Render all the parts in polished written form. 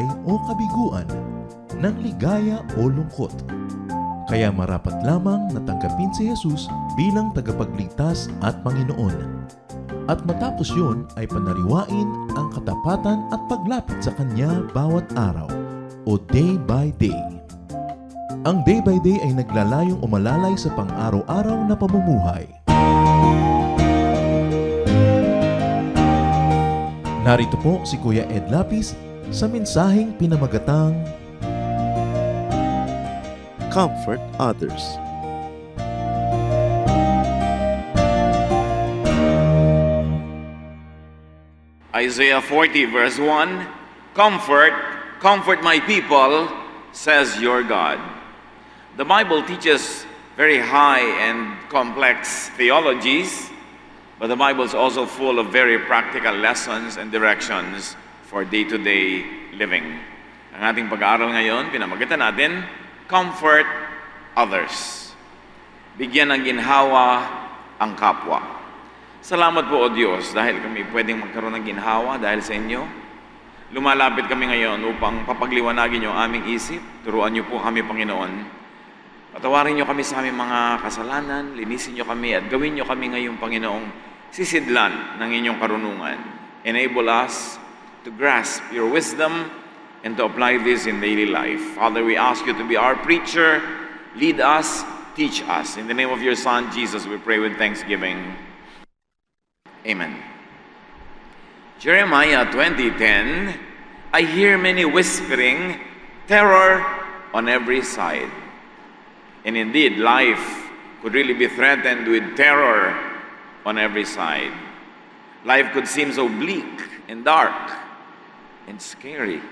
buhay o kabiguan, ng ligaya o lungkot. Kaya marapat lamang na tanggapin si Jesus bilang tagapagligtas at Panginoon. At matapos yun ay panariwain ang katapatan at paglapit sa Kanya bawat araw o day by day. Ang day by day ay naglalayong umalalay sa pang-araw-araw na pamumuhay. Narito po si Kuya Ed Lapis sa mensaheng pinamagatang Comfort Others. Isaiah 40 verse 1, Comfort, comfort my people, says your God. The Bible teaches very high and complex theologies, but the Bible is also full of very practical lessons and directions for day-to-day living. Ang ating pag-aaral ngayon, pinamagitan natin, Comfort Others. Bigyan ng ginhawa ang kapwa. Salamat po, O Diyos, dahil kami pwedeng magkaroon ng ginhawa dahil sa inyo. Lumalapit kami ngayon upang papagliwanagin niyo ang aming isip. Turuan niyo po kami, Panginoon. Patawarin niyo kami sa aming mga kasalanan, linisin niyo kami at gawin niyo kami ngayong, Panginoong, sisidlan ng inyong karunungan. Enable us to grasp your wisdom and to apply this in daily life. Father, we ask you to be our preacher. Lead us, teach us. In the name of your Son, Jesus, we pray with thanksgiving. Amen. Jeremiah 20:10, I hear many whispering, terror on every side. And indeed, life could really be threatened with terror on every side. Life could seem so bleak and dark and scary.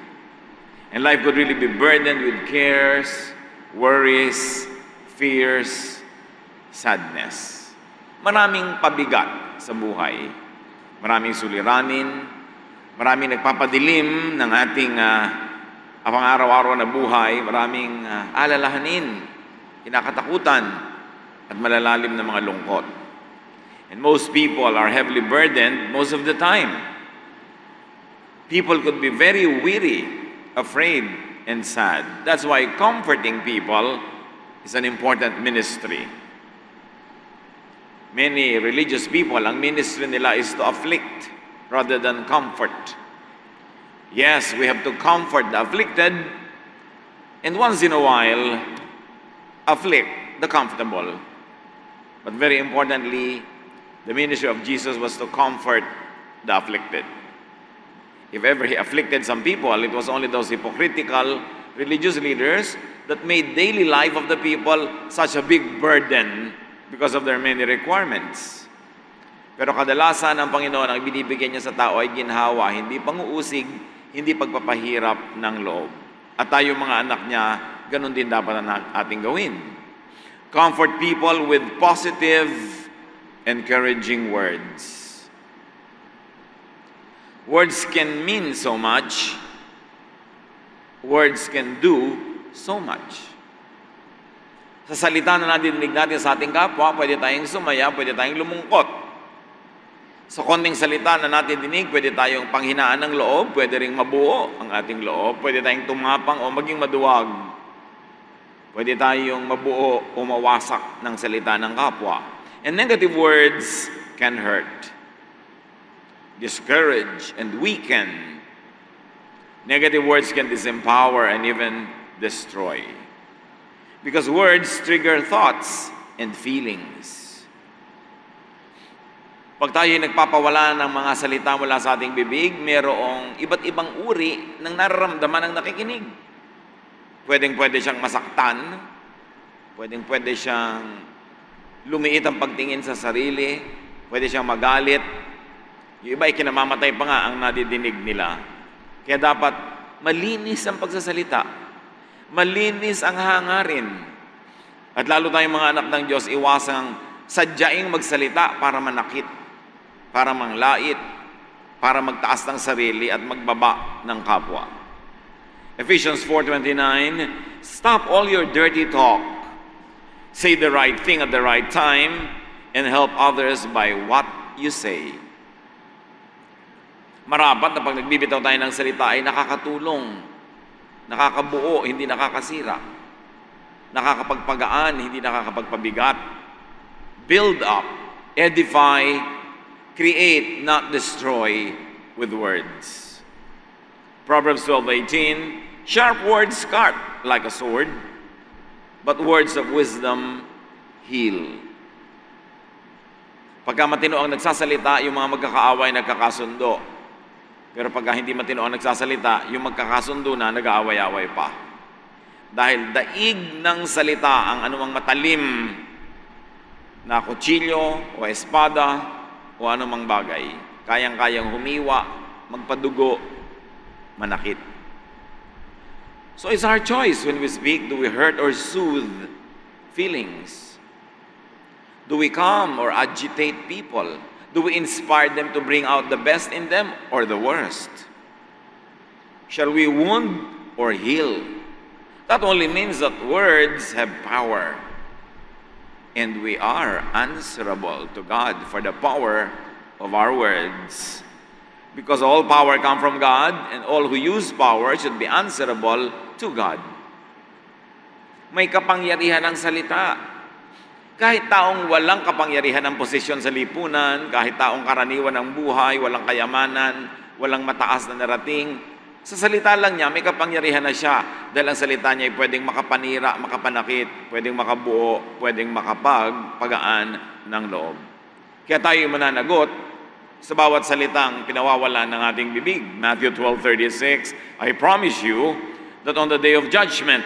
And life could really be burdened with cares, worries, fears, sadness. Maraming pabigat sa buhay. Maraming suliranin, maraming nagpapadilim ng ating pang-araw-araw na buhay, maraming alalahanin, kinakatakutan, at malalalim na mga lungkot. And most people are heavily burdened most of the time. People could be very weary, afraid, and sad. That's why comforting people is an important ministry. Many religious people, ang ministry nila is to afflict rather than comfort. Yes, we have to comfort the afflicted, and once in a while, afflict the comfortable. But very importantly, the ministry of Jesus was to comfort the afflicted. If ever he afflicted some people, it was only those hypocritical religious leaders that made daily life of the people such a big burden because of their many requirements. Pero kadalasan ang Panginoon ang binibigyan niya sa tao ay ginhawa, hindi panguusig, hindi pagpapahirap ng loob. At tayo mga anak niya, ganun din dapat ang ating gawin. Comfort people with positive, encouraging words. Words can mean so much. Words can do so much. Sa salita na nadidinig natin sa ating kapwa, pwede tayong sumaya, pwede tayong lumungkot. Sa konting salita na natin dinig, pwede tayong panghinaan ng loob, pwede ring mabuo ang ating loob, pwede tayong tumapang o maging maduwag. Pwede tayong mabuo o mawasak ng salita ng kapwa. And negative words can hurt, discourage, and weaken. Negative words can disempower and even destroy. Because words trigger thoughts and feelings. Pag tayo nagpapawala ng mga salita mula sa ating bibig, mayroong iba't ibang uri ng nararamdaman ng nakikinig. Pwedeng-pwede siyang masaktan, pwedeng-pwede siyang lumiit ang pagtingin sa sarili, pwede siyang magalit. Yung iba ay kinamamatay pa nga ang nadidinig nila. Kaya dapat malinis ang pagsasalita. Malinis ang hangarin. At lalo tayong mga anak ng Diyos, iwasang sadyaing magsalita para manakit, para manglait, para magtaas ng sarili at magbaba ng kapwa. Ephesians 4:29, stop all your dirty talk. Say the right thing at the right time and help others by what you say. Marapat na pag nagbibitaw tayo ng salita ay nakakatulong nakakabuo, hindi nakakasira. Nakakapagpagaan, hindi nakakapagpabigat. Build up, edify, create, not destroy with words. Proverbs 12:18, sharp words cut like a sword, but words of wisdom heal. Pagka matino ang nagsasalita, yung mga magkakaaway nagkakasundo. Pero pagka hindi matino ang nagsasalita, yung magkakasundo na nag-aaway-away pa. Dahil daig ng salita ang anumang matalim na kutsilyo o espada o anumang bagay. Kayang-kayang humiwa, magpadugo, manakit. So it's our choice when we speak. Do we hurt or soothe feelings? Do we calm or agitate people? Do we inspire them to bring out the best in them or the worst? Shall we wound or heal? That only means that words have power. And we are answerable to God for the power of our words. Because all power comes from God, and all who use power should be answerable to God. May kapangyarihan ang salita. Kahit taong walang kapangyarihan ng posisyon sa lipunan, kahit taong karaniwan ng buhay, walang kayamanan, walang mataas na narating, sa salita lang niya, may kapangyarihan na siya. Dahil ang salita niya ay pwedeng makapanira, makapanakit, pwedeng makabuo, pwedeng makapagpagaan ng loob. Kaya tayo mananagot sa bawat salitang pinawawalan ng ating bibig. Matthew 12:36, I promise you that on the day of judgment,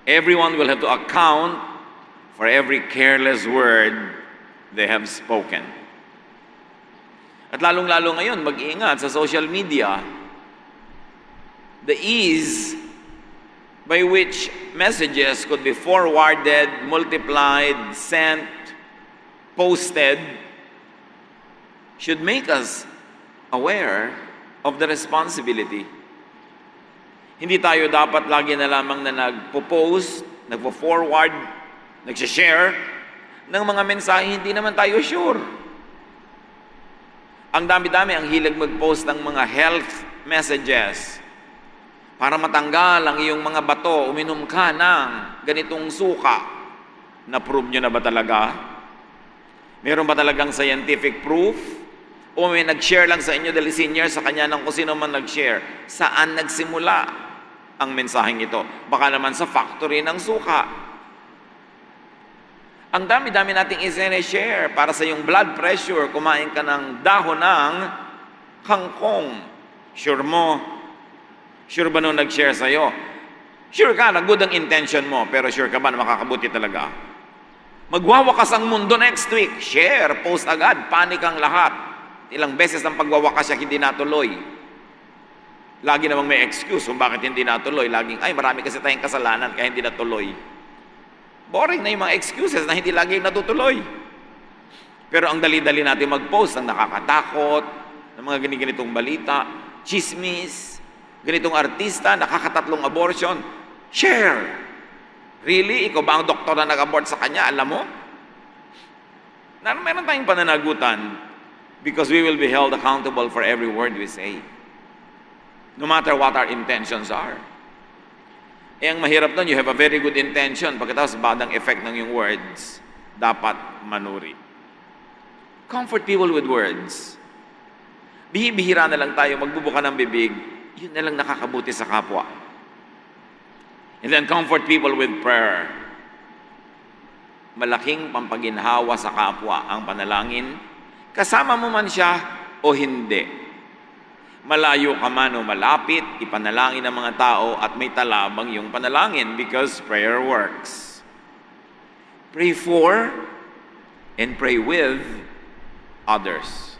everyone will have to account for every careless word they have spoken. At lalong-lalo ngayon, mag-iingat sa social media. The ease by which messages could be forwarded, multiplied, sent, posted, should make us aware of the responsibility. Hindi tayo dapat lagi na lamang na nagpo-post, nagpo-forward, nag-share ng mga mensahe, hindi naman tayo sure. Ang dami-dami ang hilig mag-post ng mga health messages para matanggal ang iyong mga bato, uminom ka ng ganitong suka. Na-prove nyo na ba talaga? Meron ba talagang scientific proof? O may nag-share lang sa inyo dahil senior sa kanya ng kung sino man nag-share? Saan nagsimula ang mensaheng ito? Baka naman sa factory ng suka. Ang dami-dami nating i-share para sa iyong blood pressure, kumain ka ng dahon ng kangkong. Sure mo? Sure ba nung nag-share sa'yo? Sure ka na good ang intention mo, pero sure ka ba na makakabuti talaga? Magwawakas ang mundo next week. Share, post agad, panic ang lahat. Ilang beses ang pagwawakas siya hindi natuloy. Lagi namang may excuse kung bakit hindi natuloy. Laging, ay marami kasi tayong kasalanan kaya hindi natuloy. Boring na yung mga excuses na hindi lagi natutuloy. Pero ang dali-dali natin mag-post ng nakakatakot, ng mga ganitong balita, chismis, ganitong artista, nakakatatlong abortion. Share! Really? Ikaw ba ang doktor na nag-abort sa kanya? Alam mo? Meron tayong pananagutan because we will be held accountable for every word we say. No matter what our intentions are. Eh, ang mahirap nun, you have a very good intention. Pagkatapos, badang effect ng yung words, dapat manuri. Comfort people with words. Bihira na lang tayo, magbubuka ng bibig, yun na lang nakakabuti sa kapwa. And then comfort people with prayer. Malaking pampaginhawa sa kapwa ang panalangin. Kasama mo man siya o hindi. Malayo ka man o malapit, ipanalangin ng mga tao at may talabang yung panalangin because prayer works. Pray for and pray with others.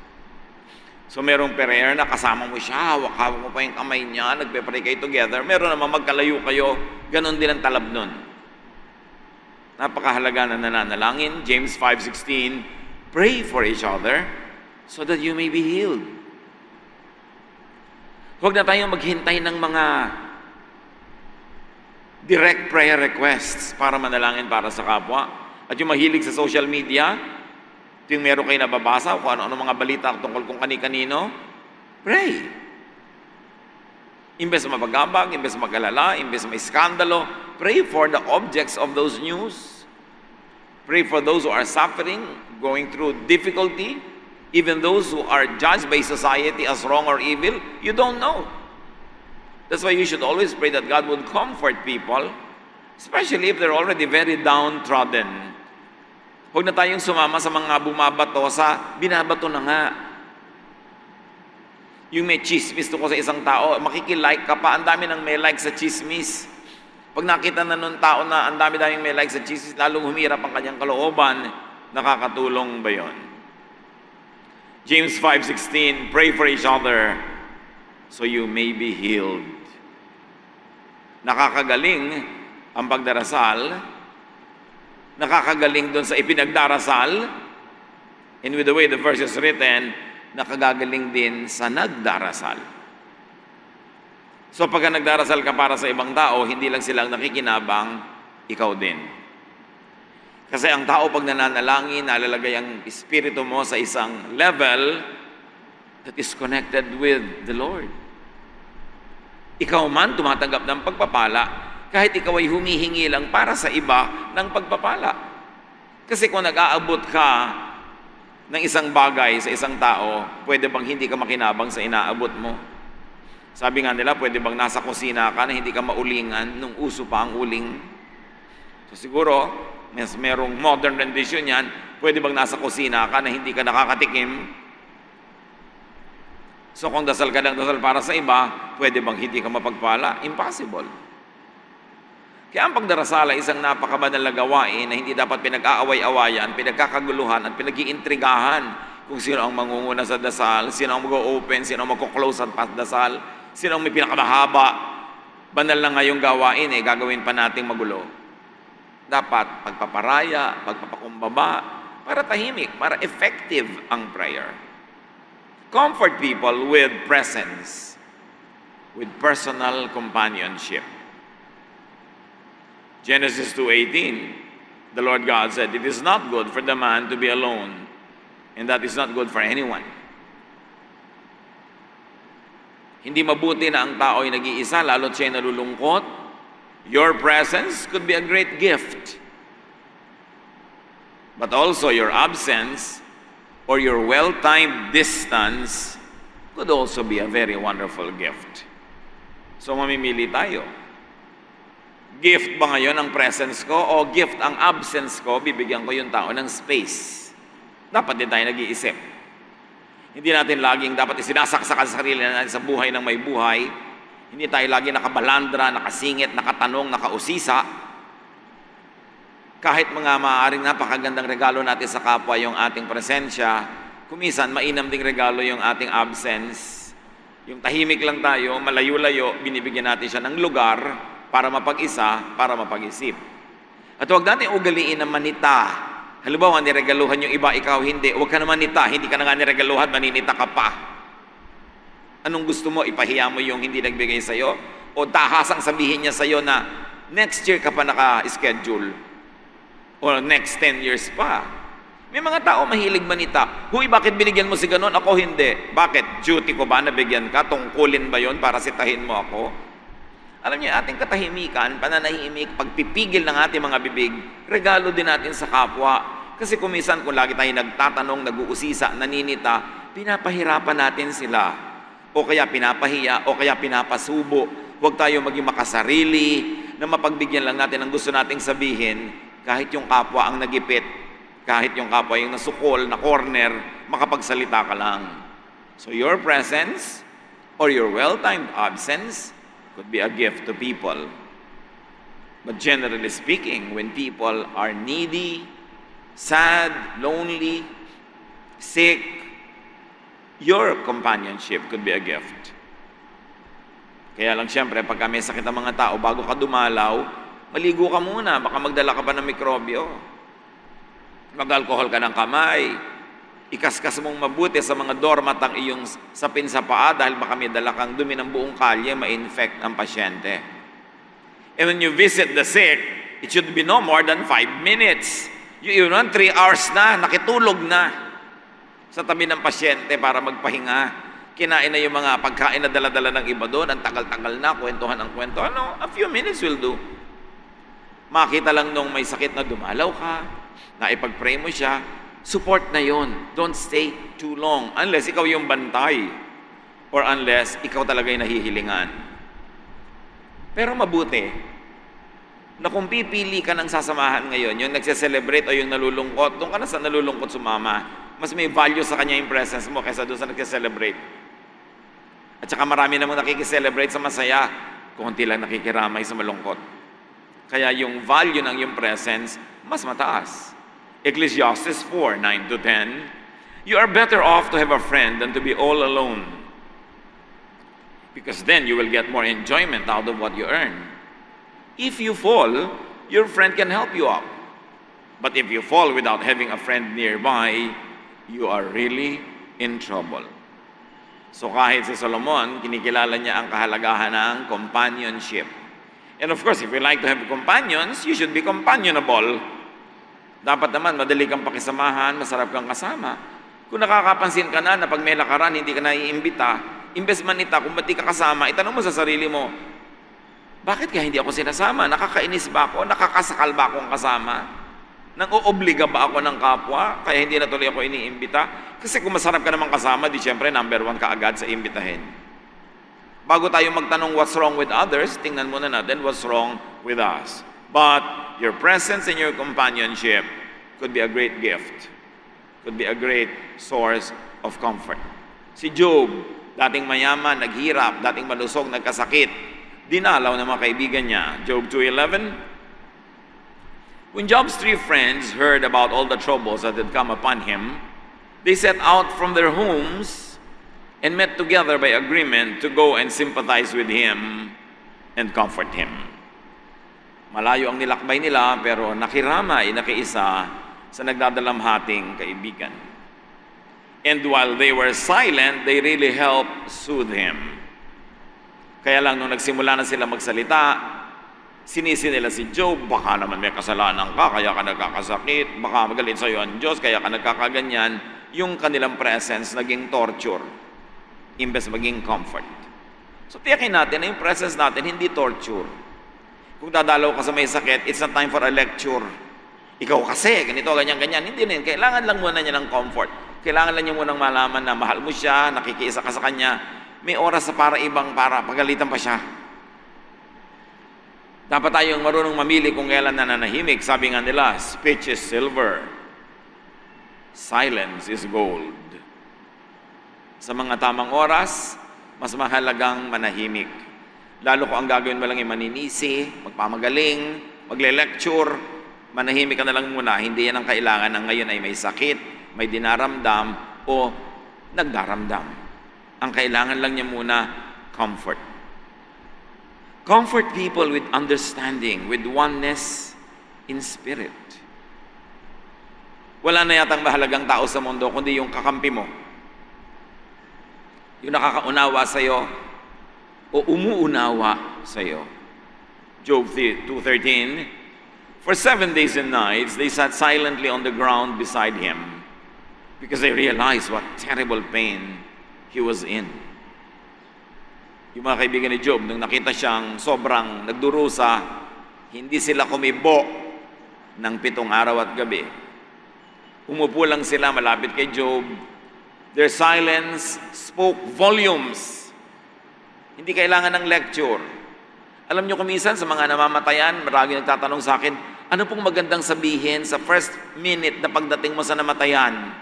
So merong prayer na kasama mo siya, hawak mo pa yung kamay niya, nagpe-pray kayo together. Meron naman magkalayo kayo, ganon din ang talab nun. Napakahalaga na nananalangin. James 5:16, pray for each other so that you may be healed. Huwag na tayong maghintay ng mga direct prayer requests para manalangin para sa kapwa. At yung mahilig sa social media, ito yung meron kayo nababasa o kung ano-ano mga balita tungkol kung kani-kanino, pray. Imbes na mapagabag, imbes na mag-alala, imbes na may skandalo, pray for the objects of those news. Pray for those who are suffering, going through difficulty, even those who are judged by society as wrong or evil. You don't know. That's why you should always pray that God would comfort people, especially if they're already very downtrodden. Huwag na tayong sumama sa mga bumabato sa binabato na nga. Yung may chismis ko sa isang tao, makikilike ka pa, ang dami nang may like sa chismis. Pag nakita na nung tao na ang dami-daming may like sa chismis, lalong humirap ang kanyang kalooban, nakakatulong ba yun? James 5:16, pray for each other so you may be healed. Nakakagaling ang pagdarasal, nakakagaling doon sa ipinagdarasal, and with the way the verse is written, nakagagaling din sa nagdarasal. So pagka nagdarasal ka para sa ibang tao, hindi lang silang nakikinabang, ikaw din. Kasi ang tao pag nananalangin, nalalagay ang espiritu mo sa isang level that is connected with the Lord. Ikaw man tumatanggap ng pagpapala, kahit ikaw ay humihingi lang para sa iba ng pagpapala. Kasi kung nag-aabot ka ng isang bagay sa isang tao, pwede bang hindi ka makinabang sa inaabot mo? Sabi nga nila, pwede bang nasa kusina ka na hindi ka maulingan nung uso pa ang uling? So siguro, merong modern rendition yan, pwede bang nasa kusina ka na hindi ka nakakatikim? So kung dasal ka ng dasal para sa iba, pwede bang hindi ka mapagpala? Impossible. Kaya ang pagdarasal ay isang napakabanal na gawain na hindi dapat pinag-aaway-awayan, pinagkakaguluhan at pinag-iintrigahan kung sino ang mangunguna sa dasal, sino ang mag-open, sino ang mag-close at dasal, sino ang may pinakamahaba. Banal na ngayong gawain, gagawin pa nating magulo. Dapat pagpaparaya, pagpapakumbaba, para tahimik, para effective ang prayer. Comfort people with presence, with personal companionship. Genesis 2:18, the Lord God said, it is not good for the man to be alone, and that is not good for anyone. Hindi mabuti na ang tao ay nag-iisa, lalo't siya ay nalulungkot. Your presence could be a great gift. But also your absence or your well-timed distance could also be a very wonderful gift. So mamimili tayo. Gift ba ngayon ang presence ko o gift ang absence ko, bibigyan ko yung tao ng space? Dapat din tayo nag-iisip. Hindi natin laging dapat isinasaksakan sa sarili natin sa buhay ng may buhay. Hindi tayo lagi nakabalandra, nakasingit, nakatanong, nakausisa. Kahit mga maaaring napakagandang regalo natin sa kapwa yung ating presensya, kumisan mainam ding regalo yung ating absence. Yung tahimik lang tayo, malayo-layo, binibigyan natin siya ng lugar para mapag-isa, para mapag-isip. At huwag natin ugaliin na manita. Halimbawa, niregaluhan yung iba, ikaw hindi. Huwag ka na manita, hindi ka na nga niregaluhan, maninita ka pa. Anong gusto mo? Ipahiya mo yung hindi nagbigay sa'yo? O tahasang sabihin niya sa'yo na next year ka pa naka-schedule? O next 10 years pa? May mga tao mahilig manita. Huy, bakit binigyan mo si ganon? Ako hindi. Bakit? Duty ko ba na bigyan ka? Tungkulin ba yon para sitahin mo ako? Alam niyo, ating katahimikan, pananahimik, pagpipigil ng ating mga bibig, regalo din natin sa kapwa. Kasi kumisan kung lagi tayo nagtatanong, nag-uusisa, naninita, pinapahirapan natin sila. O kaya pinapahiya, o kaya pinapasubo. Huwag tayo maging makasarili, na mapagbigyan lang natin ang gusto nating sabihin, kahit yung kapwa ang nagipit, kahit yung kapwa yung nasukol, na corner, makapagsalita ka lang. So your presence, or your well-timed absence, could be a gift to people. But generally speaking, when people are needy, sad, lonely, sick, your companionship could be a gift. Kaya lang siyempre, pag may sakit ang mga tao, bago ka dumalaw, maligo ka muna, baka magdala ka pa ng mikrobyo. Mag-alcohol ka ng kamay. Ikaskas mong mabuti sa mga doormat ang iyong sapin sa paa dahil baka may dala kang dumi ng buong kalye, ma-infect ang pasyente. And when you visit the sick, it should be no more than 5 minutes. You know, 3 hours na, nakitulog na sa tabi ng pasyente para magpahinga. kinain na yung mga pagkain na dala-dala ng iba doon, ang tagal-tagal na, kwentuhan ang kwento. Ano, a few minutes will do. Makita lang nung may sakit na dumalaw ka, na ipag-pray mo siya, support na yon. Don't stay too long unless ikaw yung bantay or unless ikaw talaga yung nahihilingan. Pero mabuti na kung pipili ka ng sasamahan ngayon, yung nagse-celebrate o yung nalulungkot, doon ka na sa nalulungkot sumama. Mas may value sa kanya yung presence mo kaysa doon sa nagse-celebrate. At saka marami namang nakikiselebrate sa masaya, konti lang nakikiramay sa malungkot. Kaya yung value ng yung presence, mas mataas. Ecclesiastes 4:9-10, you are better off to have a friend than to be all alone. Because then you will get more enjoyment out of what you earn. If you fall, your friend can help you up. But if you fall without having a friend nearby, you are really in trouble. So kahit si Solomon, kinikilala niya ang kahalagahan ng companionship. And of course, if you like to have companions, you should be companionable. Dapat naman, madali kang pakisamahan, masarap kang kasama. Kung nakakapansin ka na pag may lakaran, hindi ka naiimbita, imbes man kung ba't di ka kasama, itanong mo sa sarili mo, bakit kaya hindi ako sinasama? Nakakainis ba ako? Nakakasakal ba akong kasama? Nang-oobliga ba ako ng kapwa? Kaya hindi na tuloy ako iniimbita? Kasi kung masarap ka naman kasama, di syempre number 1 ka agad sa imbitahin. Bago tayo magtanong what's wrong with others, tingnan muna natin what's wrong with us. But your presence and your companionship could be a great gift. Could be a great source of comfort. Si Job, dating mayaman, naghirap, dating malusog, nagkasakit, dinalaw ng mga kaibigan niya. Job 2:11. When Job's 3 friends heard about all the troubles that had come upon him, they set out from their homes and met together by agreement to go and sympathize with him and comfort him. Malayo ang nilakbay nila, pero nakiramay, nakiisa sa nagdadalamhating kaibigan. And while they were silent, they really helped soothe him. Kaya lang nung nagsimula na sila magsalita, sinisi nila si Job, baka naman may kasalanan ka, kaya ka nagkakasakit, baka magalit sa iyo ang Diyos, kaya ka nagkakaganyan. Yung kanilang presence naging torture, imbes maging comfort. So tiyakin natin na yung presence natin hindi torture. Kung dadalaw ka sa may sakit, it's not time for a lecture. Ikaw kasi, ganito, ganyan. Hindi na yun. Kailangan lang muna niya ng comfort. Kailangan lang niya munang malaman na mahal mo siya, nakikiisa ka sa kanya. May oras sa para pagalitan pa siya. Dapat tayong marunong mamili kung kailan nananahimik. Sabi nga nila, speech is silver, silence is gold. Sa mga tamang oras, mas mahalagang manahimik. Lalo kung ang gagawin mo lang ay maninisi, magpamagaling, magle-lecture, manahimik ka na lang muna. Hindi yan ang kailangan ng ngayon ay may sakit, may dinaramdam, o nagdaramdam. Ang kailangan lang niya muna, comfort. Comfort people with understanding, with oneness in spirit. Wala na yatang mahalagang tao sa mundo, kundi yung kakampi mo. Yung nakakaunawa sa'yo, o umuunawa sa'yo. Job 2:13, for 7 days and nights, they sat silently on the ground beside him because they realized what terrible pain he was in. Yung mga kaibigan ni Job, nung nakita siyang sobrang nagdurusa, hindi sila kumibo ng 7 araw at gabi. Umupo lang sila malapit kay Job. Their silence spoke volumes. Hindi kailangan ng lecture. Alam niyo kuminsan sa mga namamatayan, marami nagtatanong sa akin, ano pong magandang sabihin sa first minute na pagdating mo sa namatayan?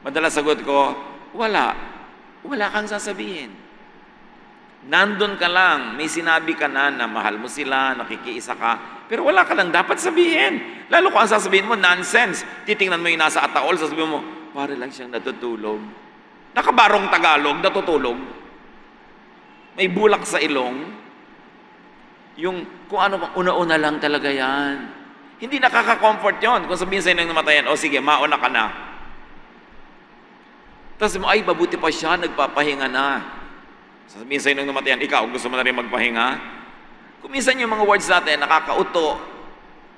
Madalas sagot ko, wala kang sasabihin. Nandun ka lang, may sinabi ka na mahal mo sila, nakikiisa ka, pero wala ka lang dapat sabihin. Lalo kung ang sasabihin mo, nonsense. Titingnan mo yung nasa ataol, sasabihin mo, para lang siyang natutulog. Nakabarong Tagalog, natutulog. May bulak sa ilong. Yung kung ano, una-una lang talaga yan. Hindi nakaka-comfort yon. Kung sabihin sa'yo nang namatayan, o sige, mauna ka na. Tapos mo, ay, mabuti pa siya, nagpapahinga na. Sasabihin sa'yo nang namatayan, ikaw, gusto mo na rin magpahinga? Kuminsan yung mga words natin, nakakauto.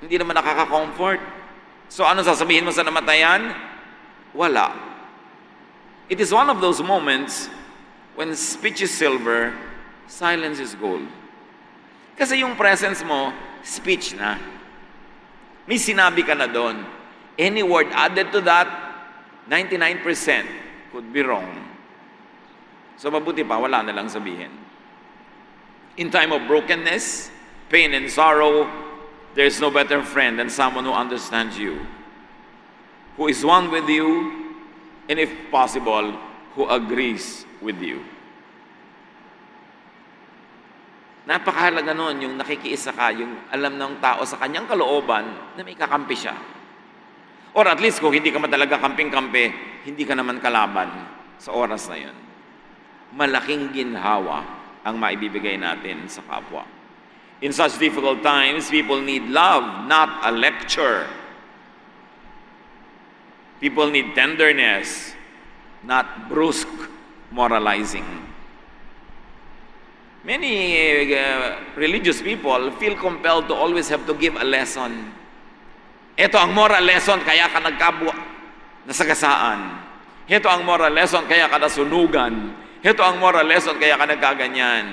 Hindi naman nakaka-comfort. So, ano sasabihin mo sa namatayan? Wala. It is one of those moments when speech is silver, silence is gold. Kasi yung presence mo, speech na. May sinabi ka na doon. Any word added to that, 99% could be wrong. So mabuti pa, wala na lang sabihin. In time of brokenness, pain and sorrow, there is no better friend than someone who understands you, who is one with you, and if possible, who agrees with you. Napakahalaga nun, yung nakikiisa ka, yung alam ng tao sa kanyang kalooban na may kakampi siya. Or at least kung hindi ka man talaga kamping-kampi, hindi ka naman kalaban sa oras na yun. Malaking ginhawa ang maibibigay natin sa kapwa. In such difficult times, people need love, not a lecture. People need tenderness, not brusque moralizing. Many religious people feel compelled to always have to give a lesson. Ito ang moral lesson, kaya ka nasagasaan. Ito ang moral lesson, kaya ka nasunugan. Ito ang moral lesson, kaya ka nagkaganyan.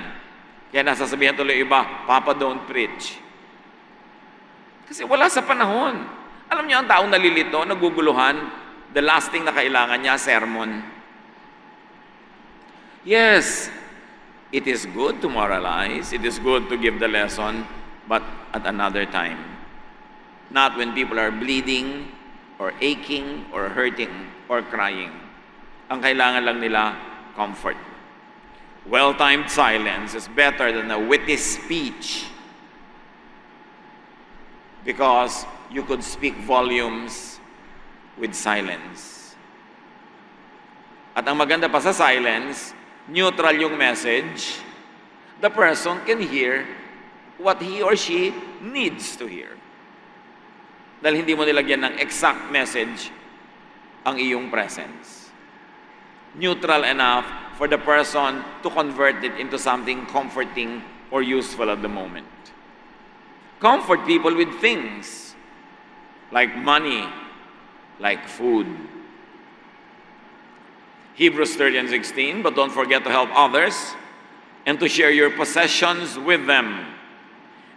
Kaya nasasabihan tuloy iba, Papa, don't preach. Kasi wala sa panahon. Alam niyo, ang taong nalilito, naguguluhan, the last thing na kailangan niya, sermon. Yes, it is good to moralize, it is good to give the lesson, but at another time. Not when people are bleeding, or aching, or hurting, or crying. Ang kailangan lang nila, comfort. Well-timed silence is better than a witty speech, because you could speak volumes with silence. At ang maganda pa sa silence, neutral yung message, the person can hear what he or she needs to hear. Dahil hindi mo nilagyan ng exact message ang iyong presence. Neutral enough for the person to convert it into something comforting or useful at the moment. Comfort people with things like money, like food. Hebrews 13:16, but don't forget to help others and to share your possessions with them.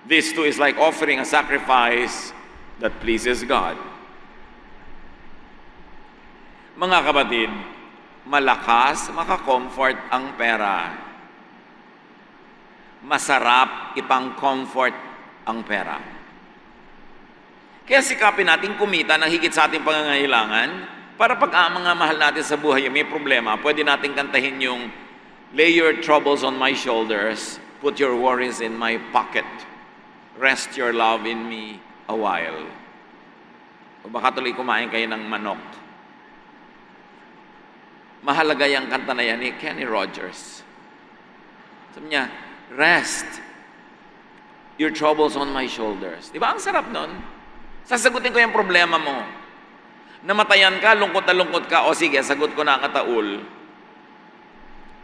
This too is like offering a sacrifice that pleases God. Mga kapatid, malakas maka-comfort ang pera. Masarap ipang-comfort ang pera. Kaya sikapin natin kumita ng higit sa ating pangangailangan para pag ang mga mahal natin sa buhay may problema, pwede natin kantahin yung lay your troubles on my shoulders, put your worries in my pocket, rest your love in me a while. O baka tuloy kumain kayo ng manok. Mahalaga yung kanta na yan ni Kenny Rogers. Sabi niya, rest your troubles on my shoulders. Di ba ang sarap nun? Sasagutin ko yung problema mo. Namatayan ka, lungkot na lungkot ka, o sige, sagot ko na ang kataul.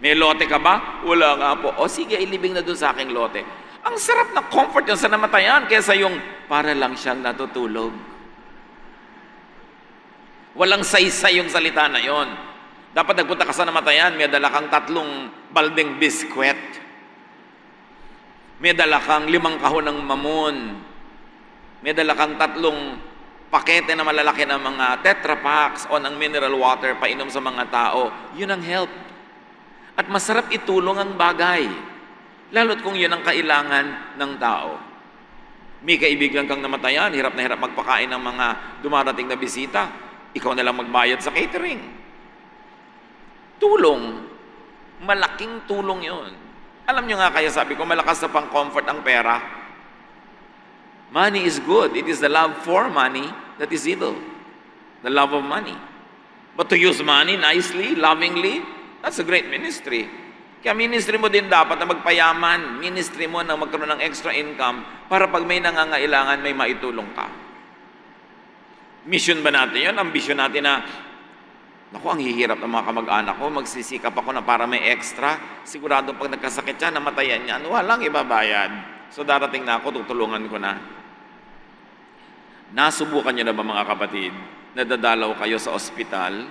May lote ka ba? Wala nga po. O sige, ilibing na dun sa aking lote. Ang sarap na comfort yun sa namatayan kaysa yung para lang siyang natutulog. Walang saysay yung salita na yon. Dapat nagpunta ka sa namatayan, may dala kang 3 baldeng biskwet. May dala kang 5 kahon ng mamon. May dala kang 3 pakete na malalaki ng mga Tetra Paks o ng mineral water painom sa mga tao. Yun ang help. At masarap itulong ang bagay. Lalo't kung yun ang kailangan ng tao. May kaibigan kang namatayan, hirap na hirap magpakain ng mga dumarating na bisita. Ikaw na lang magbayad sa catering. Tulong. Malaking tulong yun. Alam nyo nga kaya sabi ko, malakas na pang-comfort ang pera. Money is good. It is the love for money that is evil. The love of money. But to use money nicely, lovingly, that's a great ministry. Kaya ministry mo din dapat na magpayaman. Ministry mo na magkaroon ng extra income para pag may nangangailangan, may maitulong ka. Mission ba natin yun? Ambisyon natin na, naku, ang hihirap ng mga kamag-anak ko, magsisikap ako na para may extra. Sigurado pag nagkasakit siya, namatayan niya, walang ibabayad. So darating na ako, tutulungan ko na. Nasubukan niyo na ba mga kapatid, nadadalaw kayo sa ospital,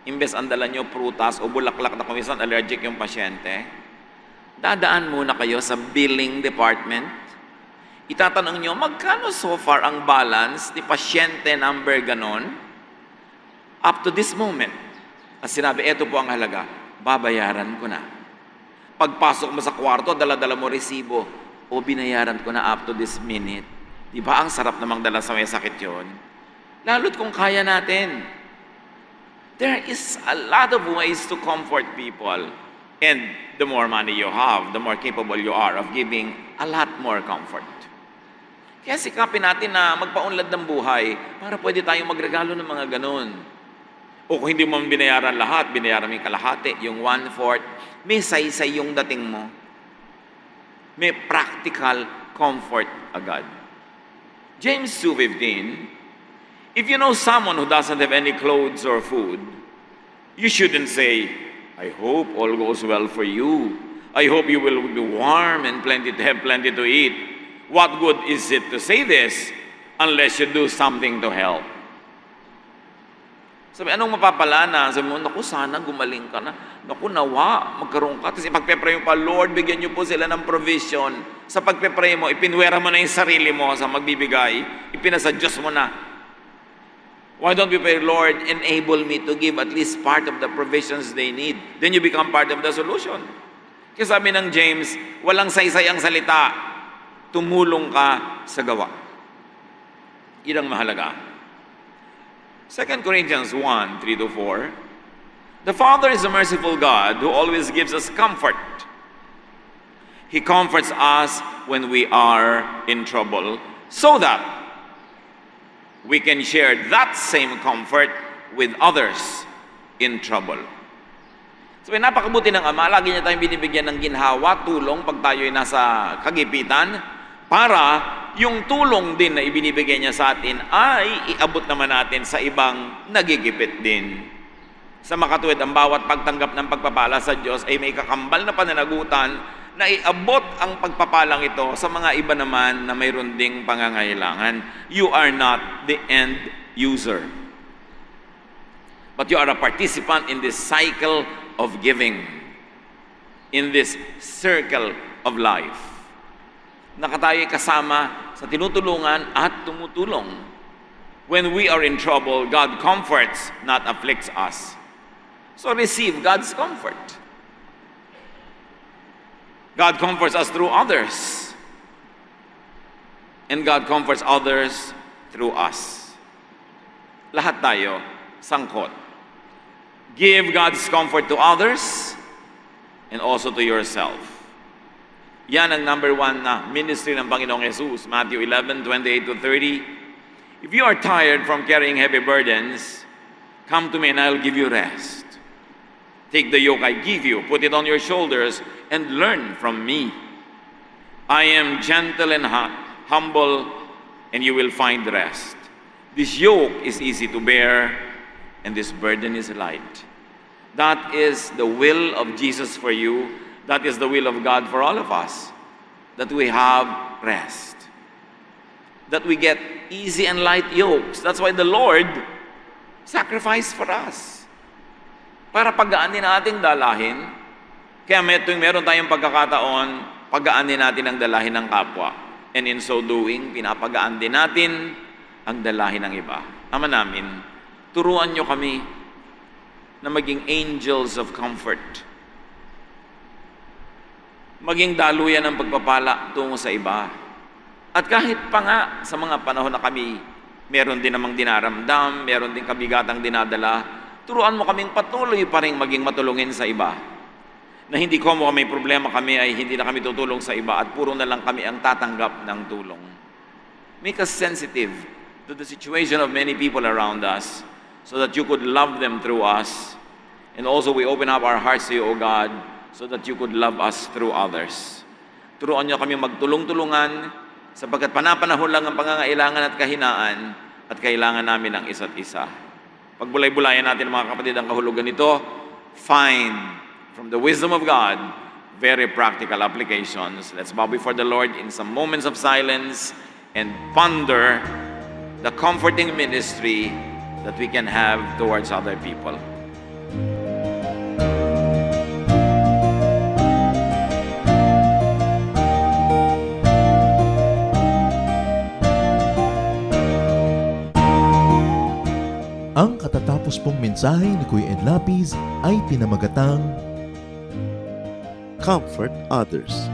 imbes ang dala nyo prutas o bulaklak na kumisan allergic yung pasyente, dadaan muna kayo sa billing department. Itatanong nyo, magkano so far ang balance ni pasyente number ganon? Up to this moment. At sinabi, eto po ang halaga, babayaran ko na. Pagpasok mo sa kwarto, dala-dala mo resibo, o binayaran ko na up to this minute. Di ba ang sarap namang dala sa may sakit yun? Lalo't kung kaya natin. There is a lot of ways to comfort people. And the more money you have, the more capable you are of giving a lot more comfort. Kaya sikapin natin na magpaunlad ng buhay para pwede tayong magregalo ng mga ganun. O kung hindi mo binayaran lahat, binayaran mo yung kalahati, yung 1/4, may saysay yung dating mo. May practical comfort agad. James 2:15, if you know someone who doesn't have any clothes or food, you shouldn't say, I hope all goes well for you. I hope you will be warm and have plenty to eat. What good is it to say this unless you do something to help? Sabi, anong mapapala na? Sabi mo, naku, sana gumaling ka na. Naku, nawa, magkaroon ka. Tapos ipagpe-pray mo pa, Lord, bigyan niyo po sila ng provision. Sa pagpe-pray mo, ipinwera mo na yung sarili mo sa magbibigay. Ipinasa Diyos mo na. Why don't we pray, Lord, enable me to give at least part of the provisions they need. Then you become part of the solution. Kasi sabi ng James, walang saysay ang salita. Tumulong ka sa gawa. Yan ang mahalaga. 2 Corinthians 1:3-4, the Father is a merciful God who always gives us comfort. He comforts us when we are in trouble so that we can share that same comfort with others in trouble. So, napakabuti ng Ama, lagi niya tayong binibigyan ng ginhawa, tulong pag tayo ay nasa kagipitan, para yung tulong din na ibinibigay niya sa atin ay iabot naman natin sa ibang nagigipit din. Sa makatuwid, ang bawat pagtanggap ng pagpapala sa Diyos ay may kakambal na pananagutan na iabot ang pagpapalang ito sa mga iba naman na mayroon ding pangangailangan. You are not the end user, but you are a participant in this cycle of giving, in this circle of life. Nakatayo'y kasama sa tinutulungan at tumutulong. When we are in trouble, God comforts, not afflicts us. So receive God's comfort. God comforts us through others. And God comforts others through us. Lahat tayo, sangkot. Give God's comfort to others and also to yourself. Yan ang number 1 na ministry ng Panginoong Jesus, Matthew 11:28-30. If you are tired from carrying heavy burdens, come to me and I'll give you rest. Take the yoke I give you, put it on your shoulders, and learn from me. I am gentle and humble, and you will find rest. This yoke is easy to bear, and this burden is light. That is the will of Jesus for you. That is the will of God for all of us. That we have rest. That we get easy and light yokes. That's why the Lord sacrificed for us. Para pagaanin nating dalahin. Kaya meron tayong pagkakataon, pagaanin natin ang dalahin ng kapwa. And in so doing, pinapagaan din natin ang dalahin ng iba. Ama namin, turuan nyo kami na maging angels of comfort. Maging daluyan ng pagpapala tungo sa iba. At kahit pa nga sa mga panahon na kami, meron din namang dinaramdam, meron din kabigatang dinadala, turuan mo kaming patuloy pa rin maging matulungin sa iba. Na hindi ko may problema kami ay hindi na kami tutulong sa iba at puro na lang kami ang tatanggap ng tulong. Make us sensitive to the situation of many people around us so that you could love them through us. And also we open up our hearts to you, O God, so that you could love us through others. Turuan niyo kami magtulong-tulungan sapagkat panapanahon lang ang pangangailangan at kahinaan at kailangan namin ang isa't isa. Pagbulay-bulayan natin mga kapatid ang kahulugan nito, find from the wisdom of God very practical applications. Let's bow before the Lord in some moments of silence and ponder the comforting ministry that we can have towards other people. natapos pong mensahe ni Kuya Ed Lapis ay pinamagatang Comfort others.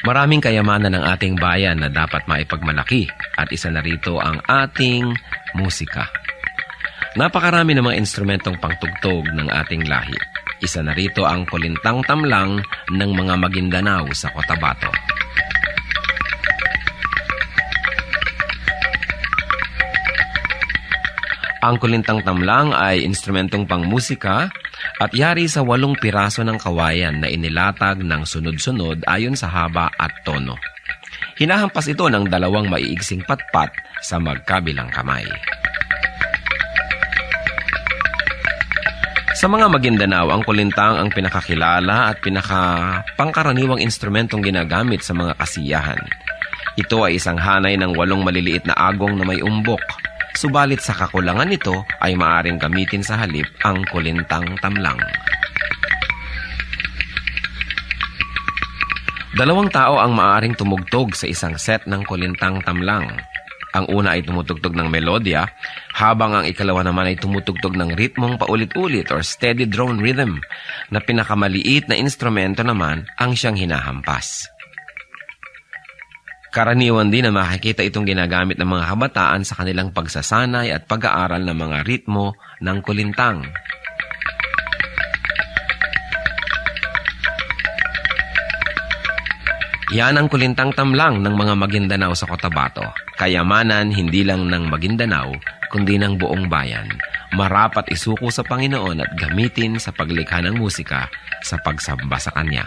Maraming kayamanan ng ating bayan na dapat maipagmalaki at isa na rito ang ating musika. Napakarami ng mga instrumentong pangtugtog ng ating lahi. Isa na rito ang kulintang tamlang ng mga Maguindanao sa Cotabato. Ang kulintang tamlang ay instrumentong pangmusika at yari sa 8 piraso ng kawayan na inilatag ng sunod-sunod ayon sa haba at tono. Hinahampas ito ng 2 maiigsing patpat sa magkabilang kamay. Sa mga Maguindanao, ang kulintang ang pinakakilala at pinakapangkaraniwang instrumentong ginagamit sa mga kasiyahan. Ito ay isang hanay ng 8 maliliit na agong na may umbok. Subalit sa kakulangan nito ay maaring gamitin sa halip ang kulintang tamlang. 2 tao ang maaring tumugtog sa isang set ng kulintang tamlang. Ang una ay tumutugtog ng melodya, habang ang ikalawa naman ay tumutugtog ng ritmong paulit-ulit or steady drone rhythm, na pinakamaliit na instrumento naman ang siyang hinahampas. Karaniwan din na makikita itong ginagamit ng mga kabataan sa kanilang pagsasanay at pag-aaral ng mga ritmo ng kulintang. Yan ang kulintang tamlang ng mga Maguindanao sa Cotabato. Kayamanan hindi lang ng Maguindanao, kundi ng buong bayan. Marapat isuko sa Panginoon at gamitin sa paglikha ng musika sa pagsamba sa Kanya.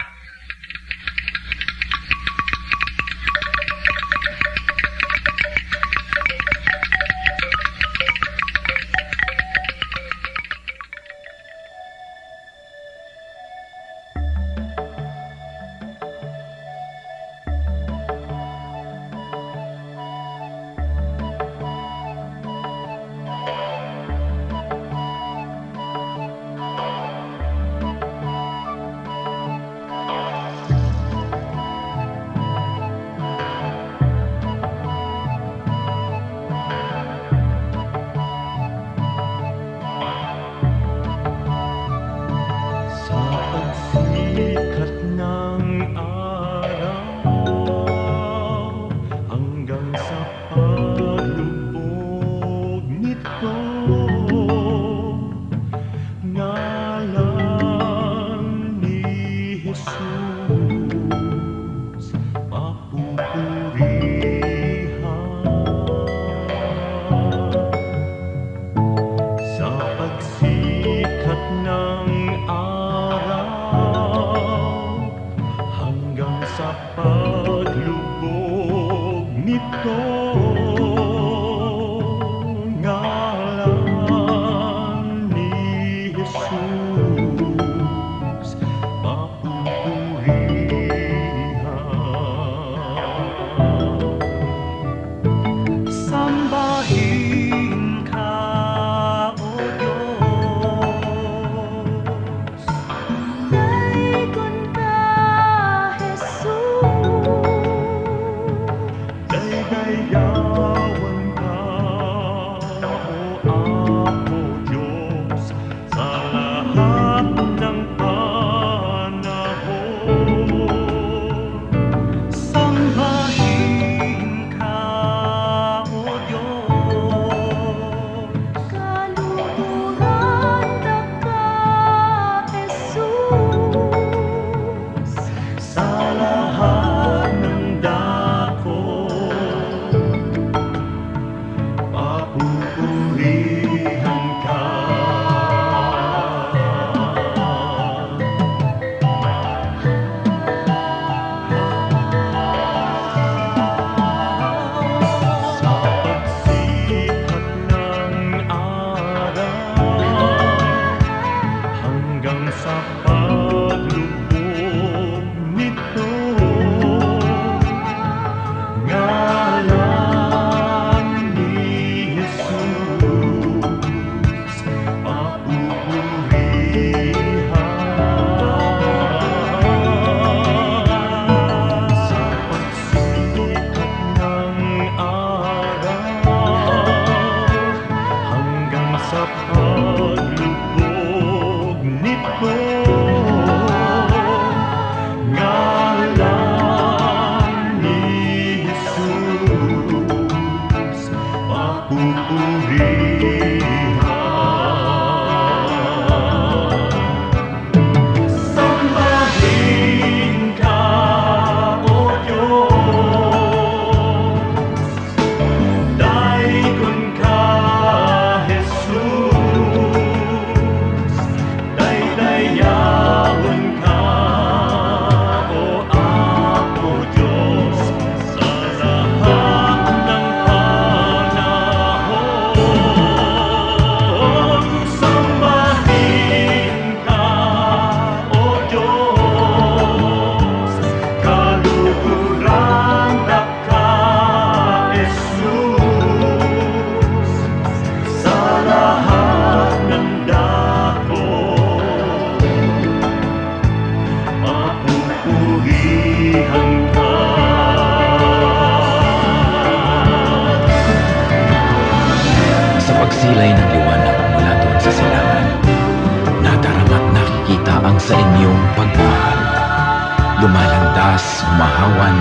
kaarawan,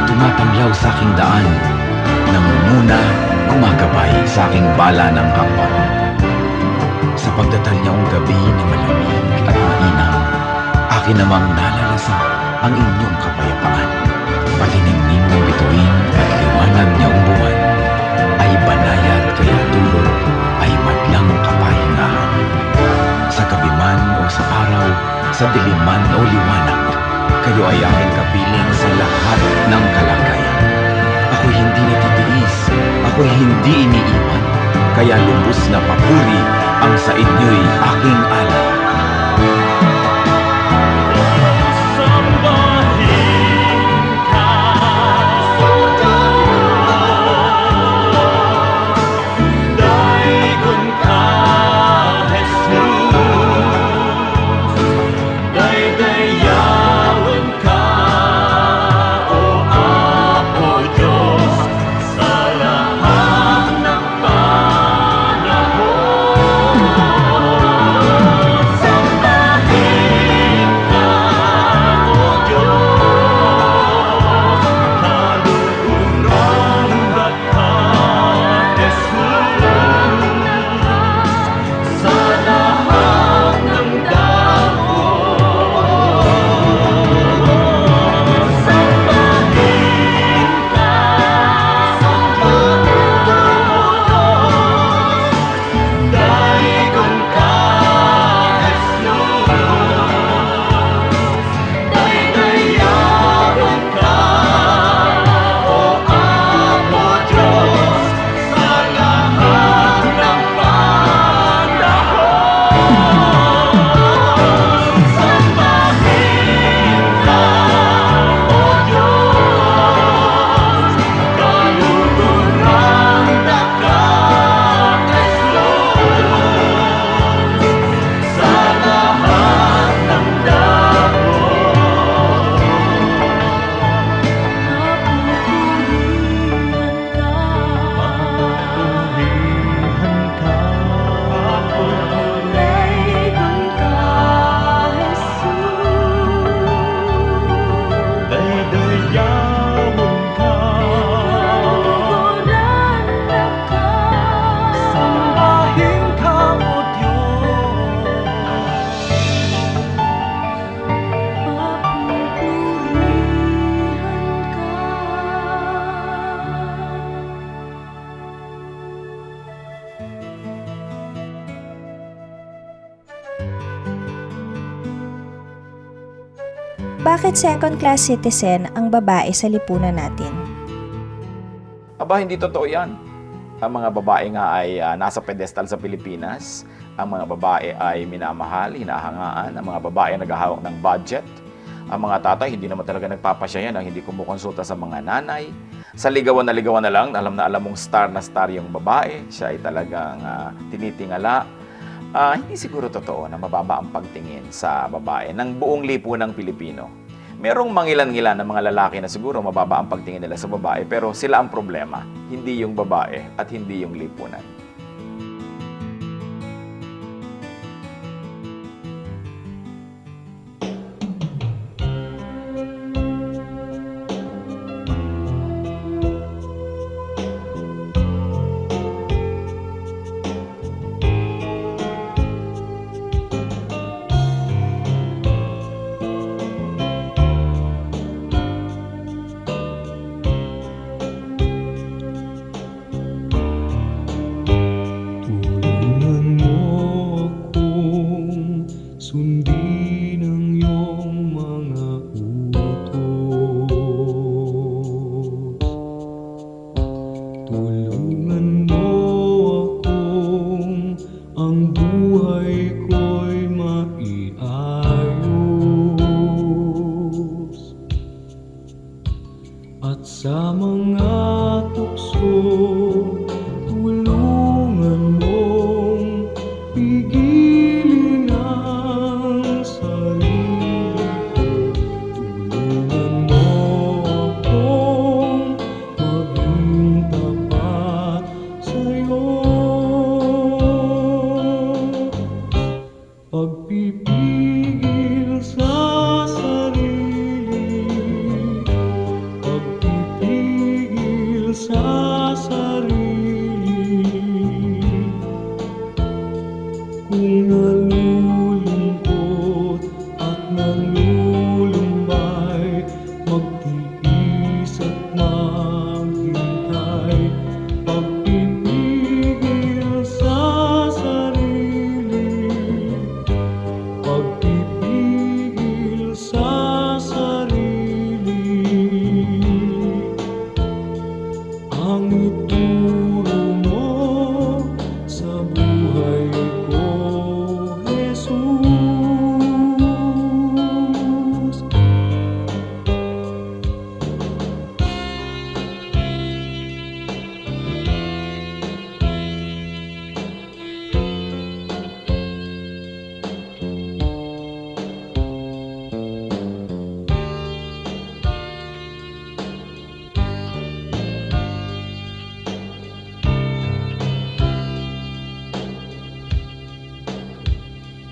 tumatanglaw sa aking daan, namumuna, gumagabay sa aking bala ng hapon. Sa pagdatalyaong gabi na malamig at mainam, akin namang nalalasap ang inyong kapayapaan. Patinimnim ng bituin at liwanag niyang buwan, ay banayad kaya dulot ay madlang kapahingahan. Sa gabi man o sa araw, sa diliman o liwanag, kayo ay aking kapiling sa lahat ng kalagayan. Ako'y hindi natitiis, ako'y hindi iniiwan, kaya lubos na papuri ang sa inyo'y aking alay. Bakit second-class citizen ang babae sa lipunan natin? Aba, hindi totoo yan. Ang mga babae nga ay nasa pedestal sa Pilipinas. Ang mga babae ay minamahal, hinahangaan. Ang mga babae ay naghahawak ng budget. Ang mga tatay, hindi naman talaga nagpapasya yan ang hindi kumukonsulta sa mga nanay. Sa ligawan na lang, alam na alam mong star na star yung babae. Siya ay talagang tinitingala. Hindi siguro totoo na mababa ang pagtingin sa babae ng buong lipunang Pilipino. Merong mangilan-ngilan na mga lalaki na siguro mababa ang pagtingin nila sa babae, pero sila ang problema, hindi yung babae at hindi yung lipunan. Sundin ang iyong mga utos. Tulungan mo akong ang buhay ko'y maiayos. At sa mga tukso, tulungan mong pigilin ang sarili ko. Tulungan mo akong maging tapat sa'yo. Pagpipigil sa sarili sa sarili. Kung nalulungkot at nalulumbay, magtiis at maghintay. Pagpipigil sa sarili, pagpipigil sa sarili, ang ituro mo sa buhay ko, Jesus.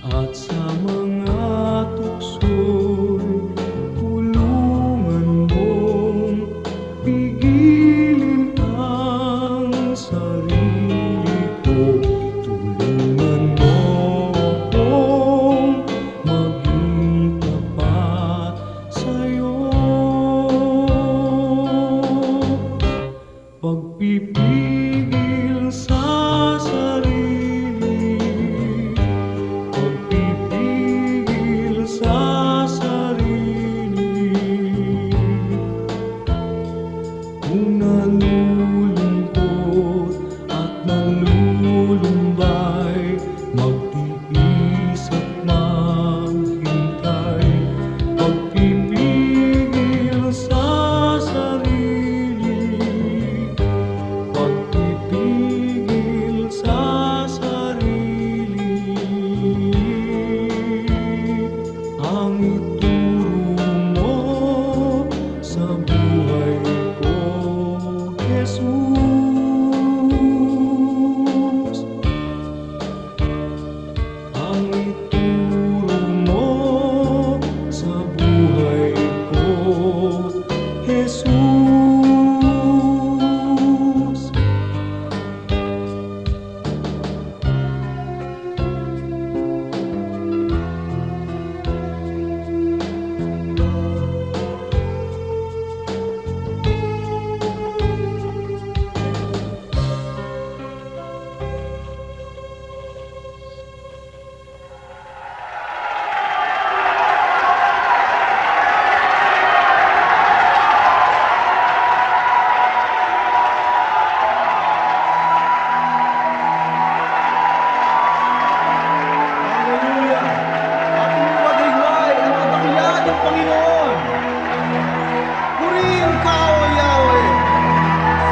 At sa mga tukso'y tulungan mong pigilin ang sarili ko. Tulungan mo akong maging tapat sa'yo. Pagpipigil sa sarili, pagpipigil sa sarili. Kung nalulungkot at nalulumbay, magtiis at maghintay. Pagpipigil sa sarili, pagpipigil sa sarili, ang ituro mo sa buhay ko, Jesus. Ang ituro mo sa buhay ko, Jesus. Hallelujah! Ating paghiwalay ang kadakilaan ng Panginoon. Purihin ka, O Yahweh.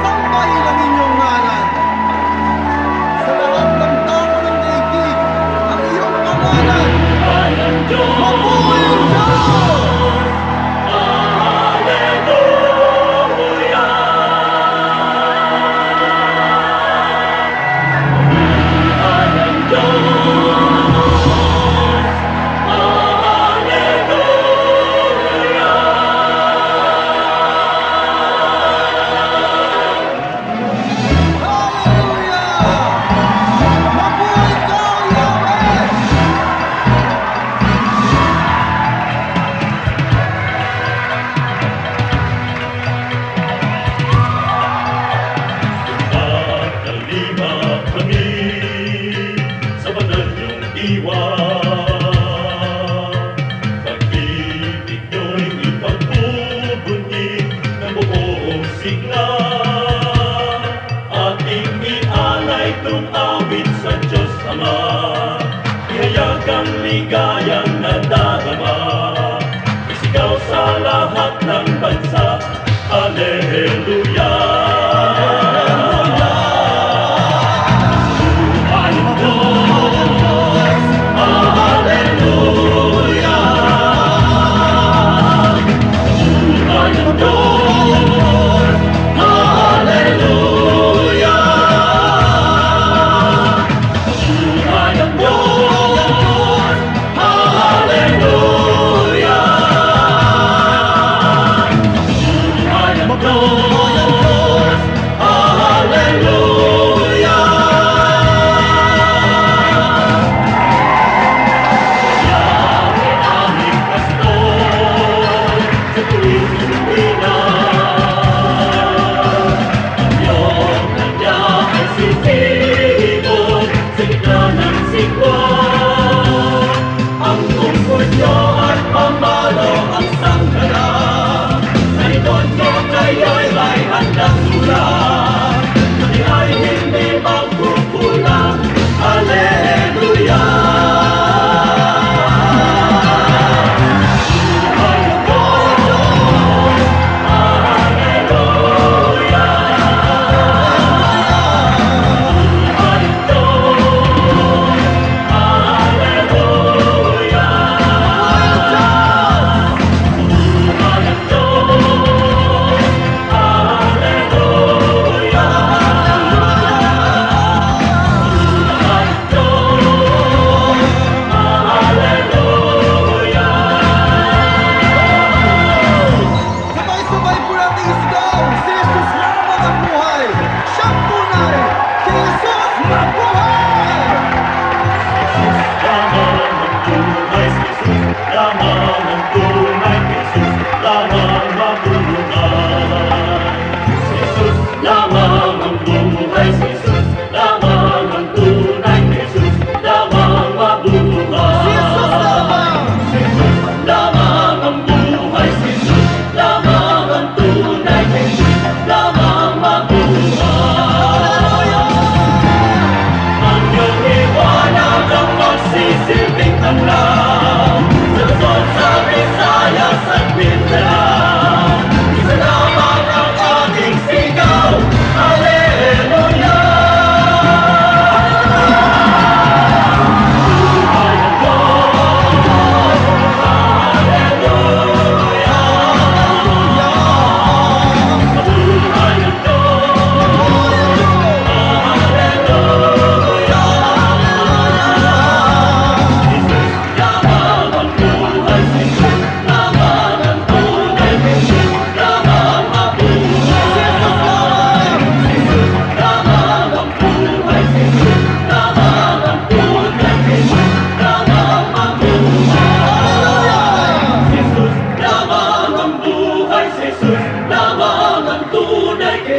Sambahin ang inyong ngalan. Sa lahat ng tao ng daigdig, ang iyong pangalan. Mabuhay ang Diyos! Hallelujah! Mabuhay ka, O Yahweh! Kalima kami sa banal niyong diwa. Pag-ibig niyo'y ipagbubuti ng buong sigla. Ating ialay tong awit sa Diyos Ama. Ihayag ang ligayang nadarama. Isigaw sa lahat ng bansa. Hallelujah! Hallelujah!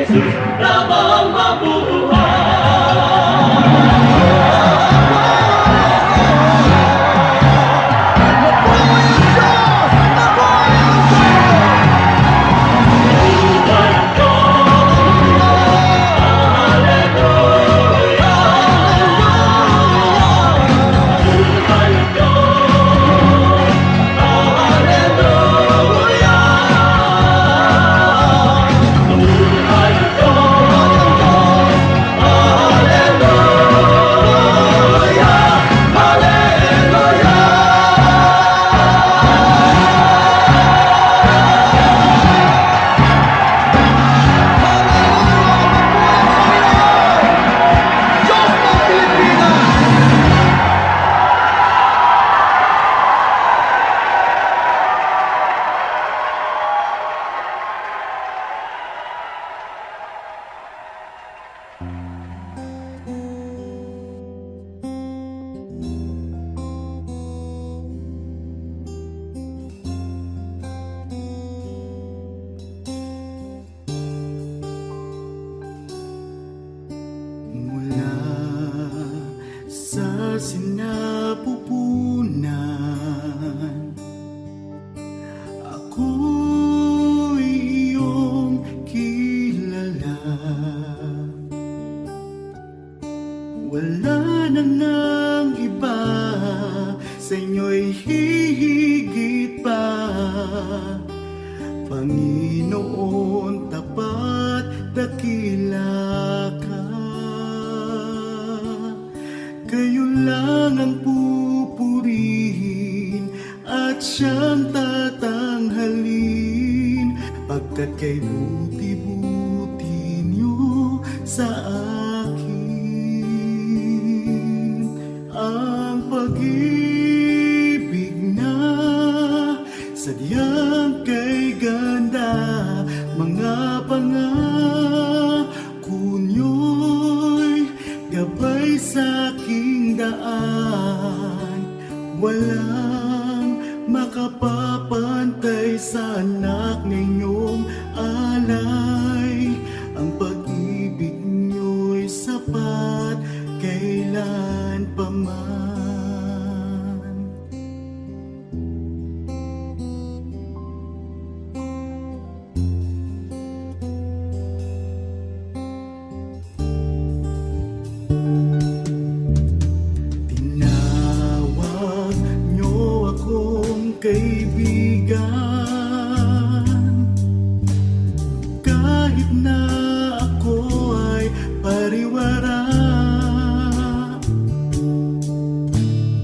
Jesus lamang mabuhay. Diyos ng Pilipinas! Mula sa sinapupunan, ako'y iyong kilala. Wala na ngang iba, sa inyo'y hihigit pa. Panginoon, tapat, dakila ka. Kayo lang ang pupurihin at siyang tatanghalin, pagkat kay buti-buti niyo sa akin. Ang pag-ibig na sadyang kay ganda, mga pangako niyo'y gabay sa aking daan. Walang makapapantay sa anak ninyong alay. Ang pag-ibig niyo'y sapat kailan pa man. Tinawag niyo akong kaibigan, kahit na ako ay pariwara.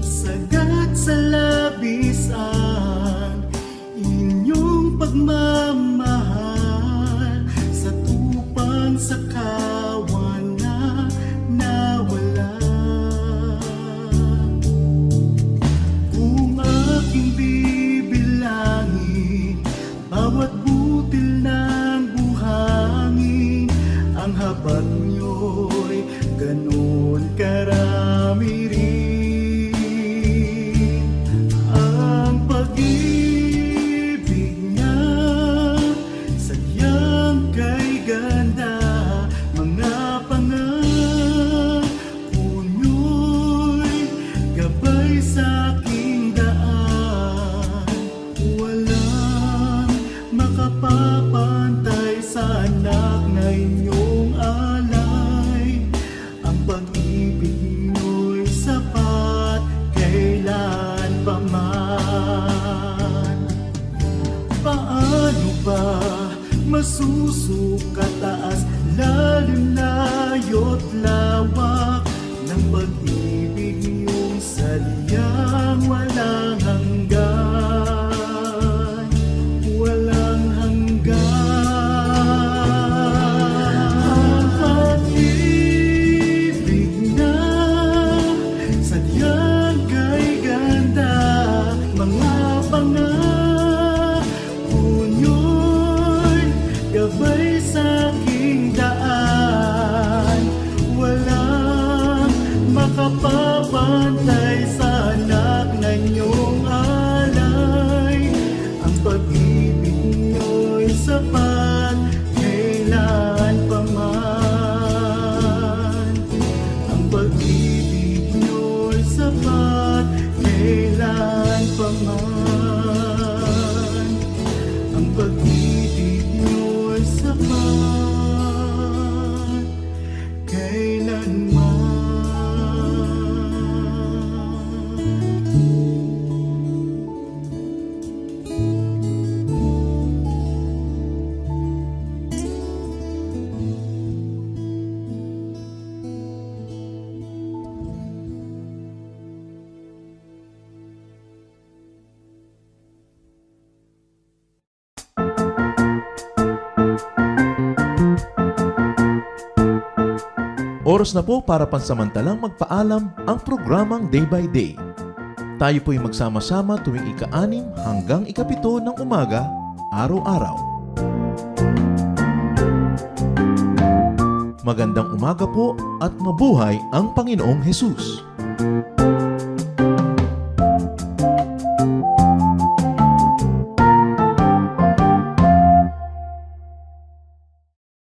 Sagat sa labis ang inyong pagmamahal, sa tupang sa kawan na nawala. Kung aking bibilangin bawat butil ng buhangin, ang habag niyo'y ganon karami rin. Ang pag-ibig niya sadyang kay ganda, mga pangako niyo'y gabay sa aking daan. Walang makapapantay sa anak na inyong alay. Ang pag-ibig niyo'y sapat kailan pa man. Paano ba masusukat taas, lalim, layo't lawak ng pag-ibig niyong sadyang walang hanggan, walang hanggan. Ang pag-ibig na sadyang kay ganda, mga pangako niyo'y gabay sa aking daan. Walang makapapantay sa anak na inyong alay. Ang pag-ibig niyo'y sapat kailan pa Oras na po para pansamantalang magpaalam ang programang Day by Day. Tayo po'y magsama-sama tuwing ika-6 hanggang ika-7 ng umaga, araw-araw. Magandang umaga po at mabuhay ang Panginoong Hesus!